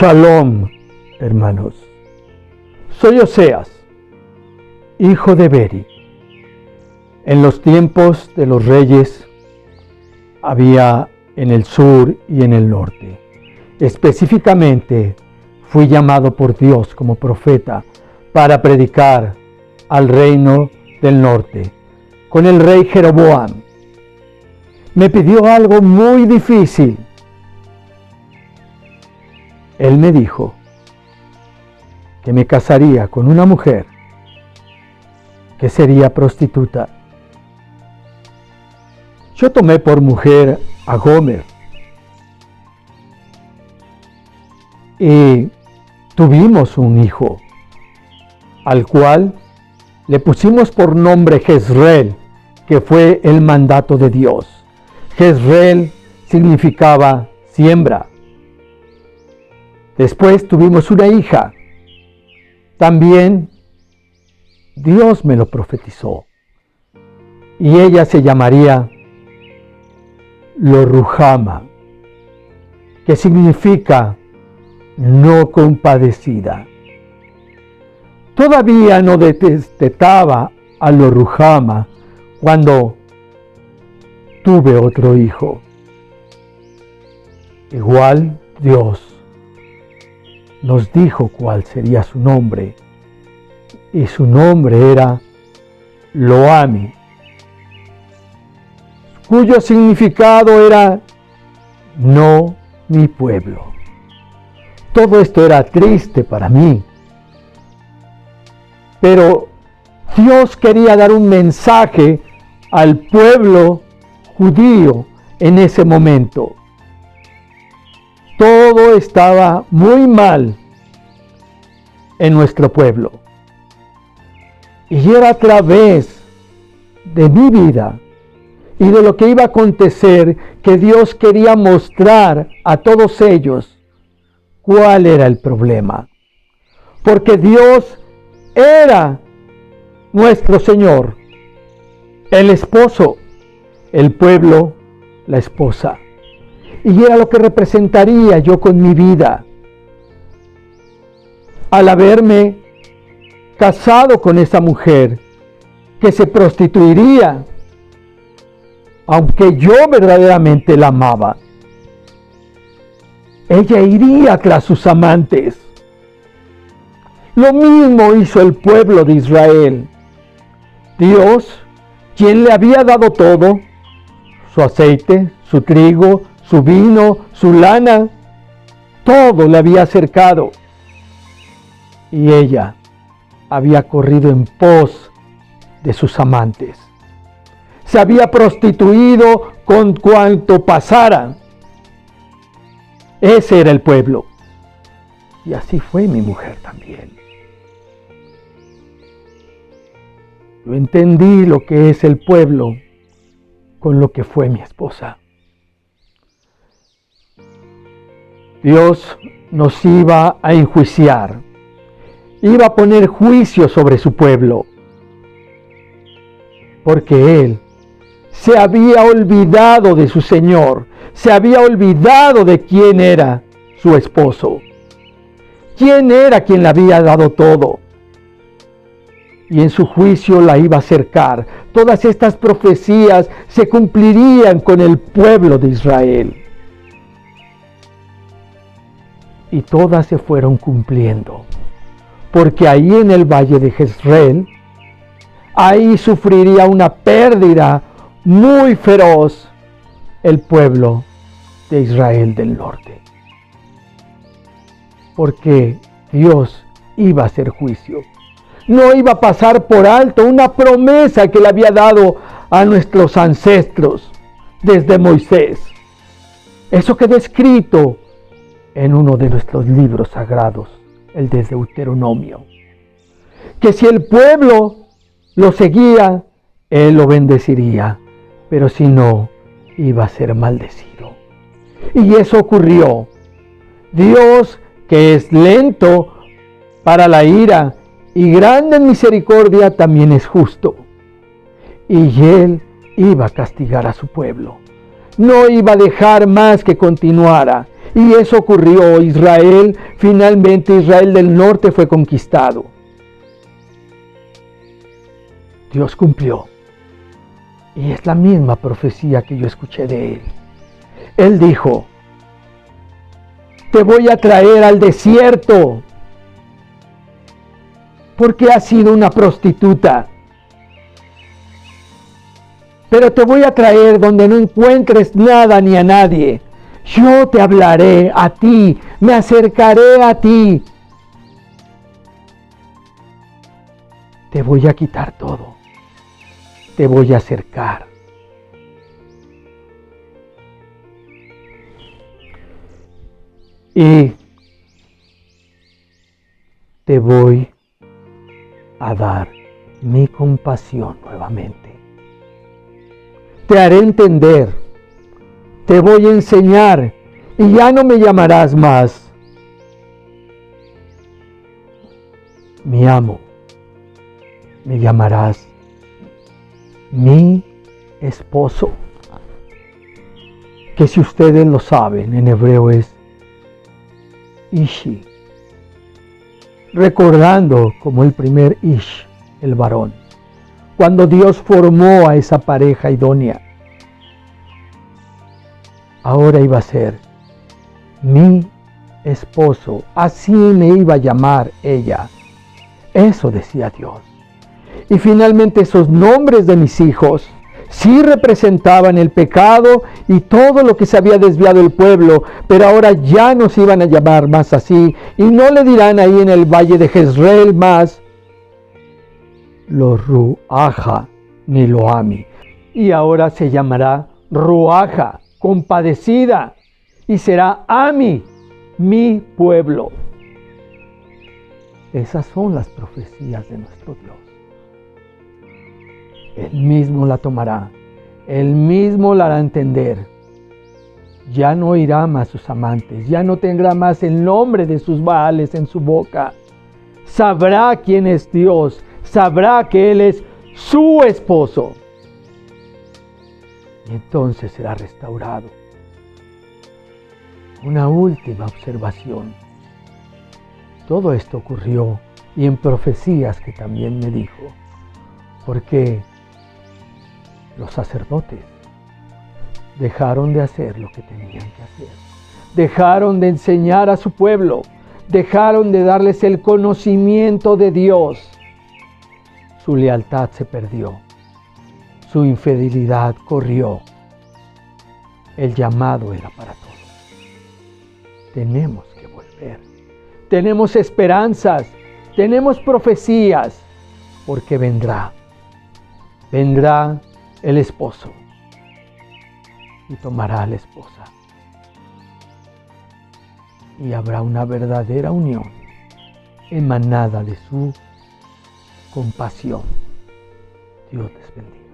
Shalom, hermanos. Soy Oseas, hijo de Beri. En los tiempos de los reyes había en el sur y en el norte. Específicamente fui llamado por Dios como profeta para predicar al reino del norte con el rey Jeroboam. Me pidió algo muy difícil. Él me dijo que me casaría con una mujer que sería prostituta. Yo tomé por mujer a Gomer y tuvimos un hijo, al cual le pusimos por nombre Jezreel, que fue el mandato de Dios. Jezreel significaba siembra. Después tuvimos una hija. También Dios me lo profetizó. Y ella se llamaría Lo-Ruhama, que significa no compadecida. Todavía no detestaba a Lo-Ruhama cuando tuve otro hijo. Igual Dios nos dijo cuál sería su nombre, y su nombre era Lo-Ami, cuyo significado era no mi pueblo. Todo esto era triste para mí, pero Dios quería dar un mensaje al pueblo judío en ese momento. Todo estaba muy mal en nuestro pueblo. Y era a través de mi vida y de lo que iba a acontecer que Dios quería mostrar a todos ellos cuál era el problema. Porque Dios era nuestro Señor, el esposo, el pueblo, la esposa. Y era lo que representaría yo con mi vida. Al haberme casado con esa mujer que se prostituiría, aunque yo verdaderamente la amaba, ella iría tras sus amantes. Lo mismo hizo el pueblo de Israel. Dios, quien le había dado todo, su aceite, su trigo, su vino, su lana, todo le había acercado. Y ella había corrido en pos de sus amantes. Se había prostituido con cuanto pasara. Ese era el pueblo. Y así fue mi mujer también. Yo entendí lo que es el pueblo con lo que fue mi esposa. Dios nos iba a enjuiciar, iba a poner juicio sobre su pueblo, porque Él se había olvidado de su Señor, se había olvidado de quién era su esposo, quién era quien le había dado todo. Y en su juicio la iba a acercar. Todas estas profecías se cumplirían con el pueblo de Israel. Y todas se fueron cumpliendo, porque ahí en el valle de Jezreel, ahí sufriría una pérdida muy feroz el pueblo de Israel del norte, porque Dios iba a hacer juicio. No iba a pasar por alto una promesa que le había dado a nuestros ancestros desde Moisés. Eso quedó escrito en uno de nuestros libros sagrados, el de Deuteronomio, que si el pueblo lo seguía, Él lo bendeciría, pero si no, iba a ser maldecido. Y eso ocurrió. Dios, que es lento para la ira y grande en misericordia, también es justo. Y Él iba a castigar a su pueblo. No iba a dejar más que continuara. Y eso ocurrió. Finalmente Israel del norte fue conquistado. Dios cumplió. Y es la misma profecía que yo escuché de Él. Él dijo: te voy a traer al desierto, porque has sido una prostituta. Pero te voy a traer donde no encuentres nada ni a nadie. Yo te hablaré a ti, me acercaré a ti. Te voy a quitar todo. Te voy a acercar. Y te voy a dar mi compasión nuevamente. Te haré entender, te voy a enseñar y ya no me llamarás más mi amo, me llamarás mi esposo, que si ustedes lo saben, en hebreo es Ishi, recordando como el primer Ish, el varón, cuando Dios formó a esa pareja idónea. Ahora iba a ser mi esposo, así me iba a llamar ella. Eso decía Dios. Y finalmente esos nombres de mis hijos sí representaban el pecado y todo lo que se había desviado el pueblo, pero ahora ya no se iban a llamar más así, y no le dirán ahí en el valle de Jezreel más lo Ruaja ni lo Ami, y ahora se llamará Ruaja, compadecida, y será Ami, mi pueblo. Esas son las profecías de nuestro Dios. Él mismo la tomará, Él mismo la hará entender. Ya no oirá más sus amantes, ya no tendrá más el nombre de sus Baales en su boca. Sabrá quién es Dios, sabrá que Él es su esposo. Y entonces será restaurado. Una última observación. Todo esto ocurrió y en profecías que también me dijo, porque los sacerdotes dejaron de hacer lo que tenían que hacer. Dejaron de enseñar a su pueblo. Dejaron de darles el conocimiento de Dios. Su lealtad se perdió. Su infidelidad corrió. El llamado era para todos. Tenemos que volver. Tenemos esperanzas. Tenemos profecías. Porque vendrá. Vendrá el esposo y tomará a la esposa. Y habrá una verdadera unión emanada de su compasión. Dios les bendiga.